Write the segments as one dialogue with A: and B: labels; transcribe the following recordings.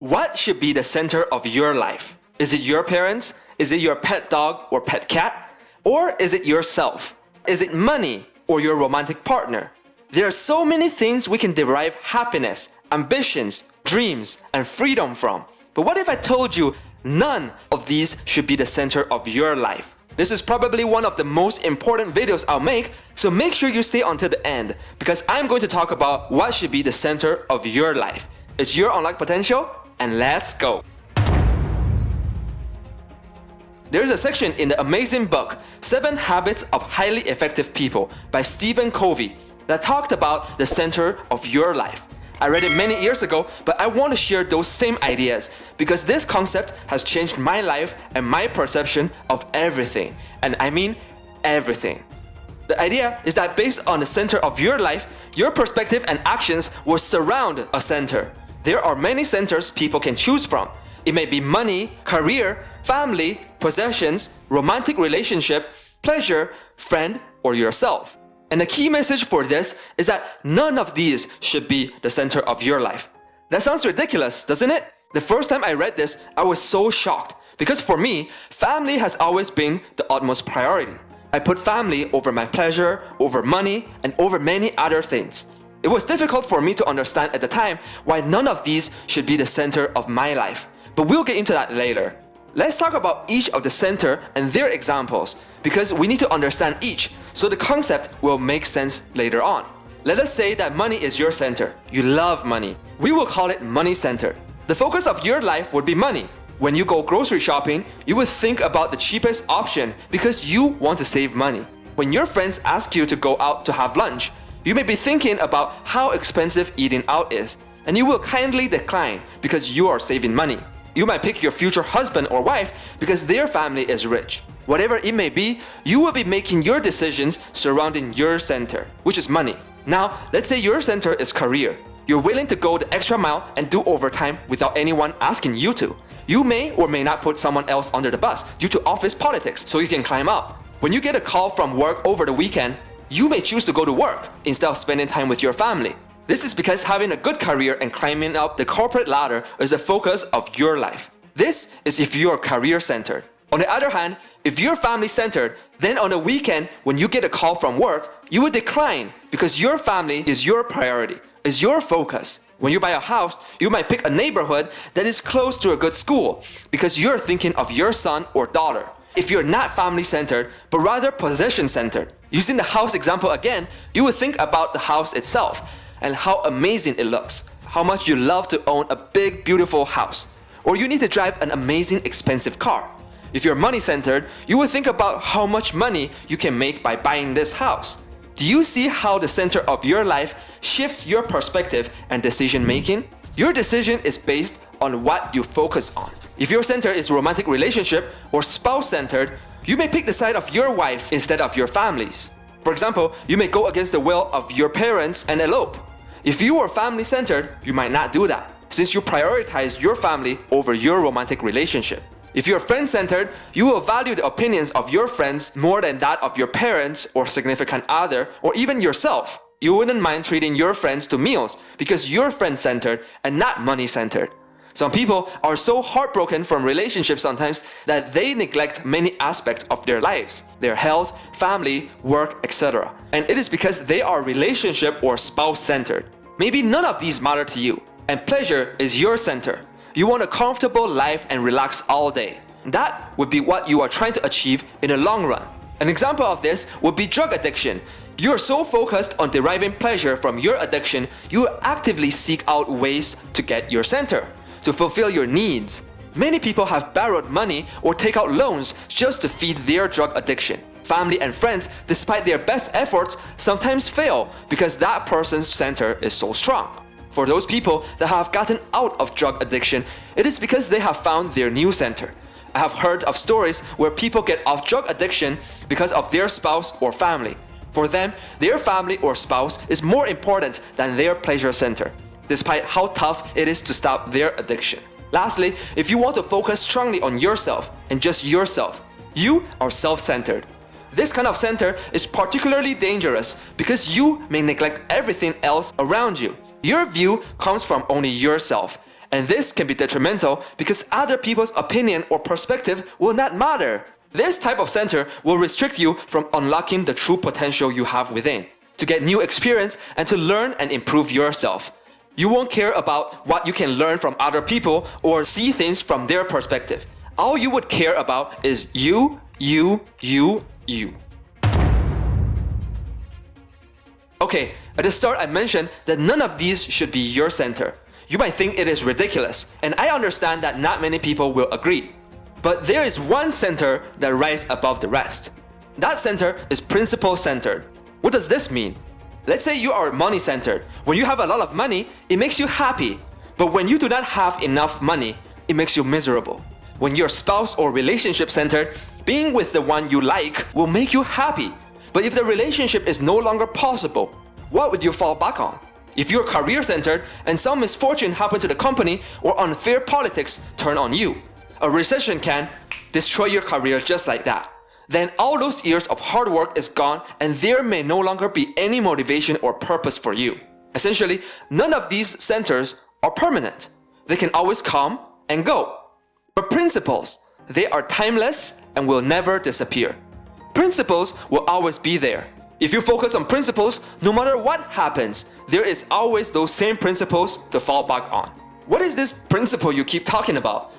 A: What should be the center of your life? Is it your parents? Is it your pet dog or pet cat? Or is it yourself? Is it money or your romantic partner? There are so many things we can derive happiness, ambitions, dreams, and freedom from. But what if I told you none of these should be the center of your life? This is probably one of the most important videos I'll make, so make sure you stay until the end because I'm going to talk about what should be the center of your life. It's your unlocked potential, and let's go! There's a section in the amazing book 7 Habits of Highly Effective People by Stephen Covey that talked about the center of your life. I read it many years ago, but I want to share those same ideas because this concept has changed my life and my perception of everything. And I mean everything. The idea is that based on the center of your life, your perspective and actions will surround a center. There are many centers people can choose from. It may be money, career, family, possessions, romantic relationship, pleasure, friend, or yourself. And the key message for this is that none of these should be the center of your life. That sounds ridiculous, doesn't it? The first time I read this, I was so shocked because for me, family has always been the utmost priority. I put family over my pleasure, over money, and over many other things. It was difficult for me to understand at the time why none of these should be the center of my life. But we'll get into that later. Let's talk about each of the center and their examples because we need to understand each so the concept will make sense later on. Let us say that money is your center. You love money. We will call it money center. The focus of your life would be money. When you go grocery shopping, you would think about the cheapest option because you want to save money. When your friends ask you to go out to have lunch, you may be thinking about how expensive eating out is, and you will kindly decline because you are saving money. You might pick your future husband or wife because their family is rich. Whatever it may be, you will be making your decisions surrounding your center, which is money. Now, let's say your center is career. You're willing to go the extra mile and do overtime without anyone asking you to. You may or may not put someone else under the bus due to office politics so you can climb up. When you get a call from work over the weekend, you may choose to go to work instead of spending time with your family. This is because having a good career and climbing up the corporate ladder is the focus of your life. This is if you are career-centered. On the other hand, if you're family-centered, then on the weekend when you get a call from work, you would decline because your family is your priority, is your focus. When you buy a house, you might pick a neighborhood that is close to a good school because you're thinking of your son or daughter. If you're not family-centered, but rather possession-centered, using the house example again, you would think about the house itself and how amazing it looks, how much you love to own a big, beautiful house. Or you need to drive an amazing, expensive car. If you're money-centered, you would think about how much money you can make by buying this house. Do you see how the center of your life shifts your perspective and decision-making? Your decision is based on what you focus on. If your center is romantic relationship or spouse-centered, you may pick the side of your wife instead of your family's. For example, you may go against the will of your parents and elope. If you are family-centered, you might not do that, since you prioritize your family over your romantic relationship. If you're friend-centered, you will value the opinions of your friends more than that of your parents or significant other or even yourself. You wouldn't mind treating your friends to meals because you're friend-centered and not money-centered. Some people are so heartbroken from relationships sometimes that they neglect many aspects of their lives, their health, family, work, etc. And it is because they are relationship or spouse-centered. Maybe none of these matter to you, and pleasure is your center. You want a comfortable life and relax all day. That would be what you are trying to achieve in the long run. An example of this would be drug addiction. You are so focused on deriving pleasure from your addiction, you will actively seek out ways to get your center, to fulfill your needs. Many people have borrowed money or take out loans just to feed their drug addiction. Family and friends, despite their best efforts, sometimes fail because that person's center is so strong. For those people that have gotten out of drug addiction, it is because they have found their new center. I have heard of stories where people get off drug addiction because of their spouse or family. For them, their family or spouse is more important than their pleasure center, despite how tough it is to stop their addiction. Lastly, if you want to focus strongly on yourself and just yourself, you are self-centered. This kind of center is particularly dangerous because you may neglect everything else around you. Your view comes from only yourself, And this can be detrimental because other people's opinion or perspective will not matter. This type of center will restrict you from unlocking the true potential you have within, to get new experience and to learn and improve yourself. You won't care about what you can learn from other people or see things from their perspective. All you would care about is you. Okay, at the start I mentioned that none of these should be your center. You might think it is ridiculous, and I understand that not many people will agree. But there is one center that rises above the rest. That center is principle-centered. What does this mean? Let's say you are money-centered. When you have a lot of money, it makes you happy. But when you do not have enough money, it makes you miserable. When you're spouse or relationship-centered, being with the one you like will make you happy. But if the relationship is no longer possible, what would you fall back on? If you're career-centered and some misfortune happened to the company or unfair politics turn on you, a recession can destroy your career just like that. Then all those years of hard work is gone and there may no longer be any motivation or purpose for you. Essentially, none of these centers are permanent. They can always come and go. But principles, they are timeless and will never disappear. Principles will always be there. If you focus on principles, no matter what happens, there is always those same principles to fall back on. What is this principle you keep talking about?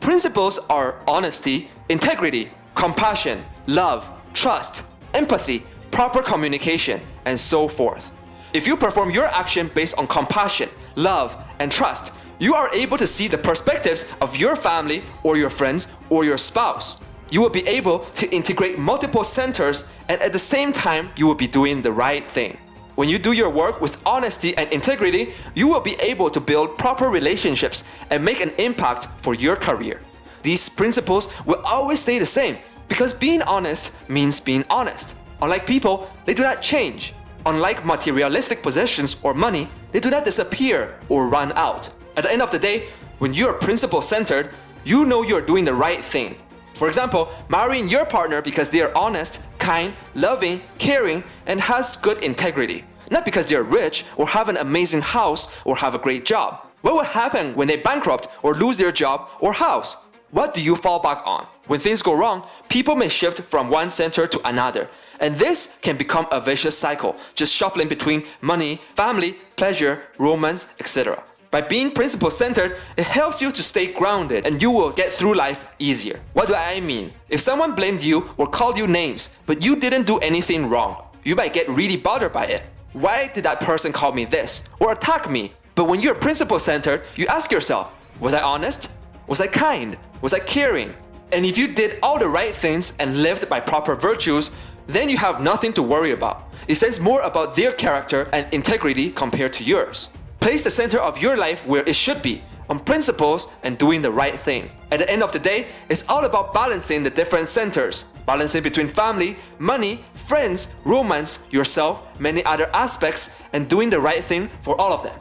A: Principles are honesty, integrity, compassion, love, trust, empathy, proper communication, and so forth. If you perform your action based on compassion, love, and trust, you are able to see the perspectives of your family or your friends or your spouse. You will be able to integrate multiple centers, and at the same time, you will be doing the right thing. When you do your work with honesty and integrity, you will be able to build proper relationships and make an impact for your career. These principles will always stay the same because being honest means being honest. Unlike people, they do not change. Unlike materialistic possessions or money, they do not disappear or run out. At the end of the day, when you are principle-centered, you know you're doing the right thing. For example, marrying your partner because they are honest, kind, loving, caring, and has good integrity. Not because they are rich or have an amazing house or have a great job. What will happen when they bankrupt or lose their job or house? What do you fall back on? When things go wrong, people may shift from one center to another. And this can become a vicious cycle, just shuffling between money, family, pleasure, romance, etc. By being principle-centered, it helps you to stay grounded and you will get through life easier. What do I mean? If someone blamed you or called you names, but you didn't do anything wrong, you might get really bothered by it. Why did that person call me this or attack me? But when you're principle-centered, you ask yourself, was I honest? Was I kind? Was I caring? And if you did all the right things and lived by proper virtues, then you have nothing to worry about. It says more about their character and integrity compared to yours. Place the center of your life where it should be, on principles and doing the right thing. At the end of the day, it's all about balancing the different centers. Balancing between family, money, friends, romance, yourself, many other aspects, and doing the right thing for all of them.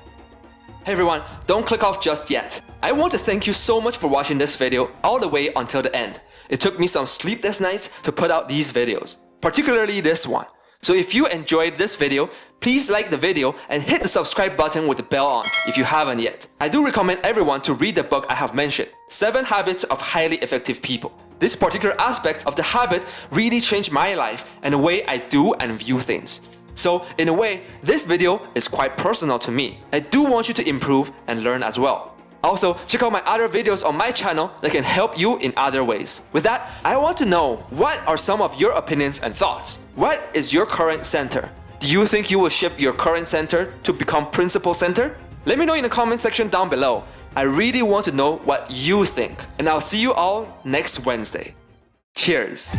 A: Hey everyone, don't click off just yet. I want to thank you so much for watching this video all the way until the end. It took me some sleepless nights to put out these videos, particularly this one. So if you enjoyed this video, please like the video and hit the subscribe button with the bell on if you haven't yet. I do recommend everyone to read the book I have mentioned, 7 Habits of Highly Effective People. This particular aspect of the habit really changed my life and the way I do and view things. So in a way, this video is quite personal to me. I do want you to improve and learn as well. Also, check out my other videos on my channel that can help you in other ways. With that, I want to know, what are some of your opinions and thoughts? What is your current center? Do you think you will shift your current center to become principle-centered? Let me know in the comment section down below. I really want to know what you think. And I'll see you all next Wednesday. Cheers!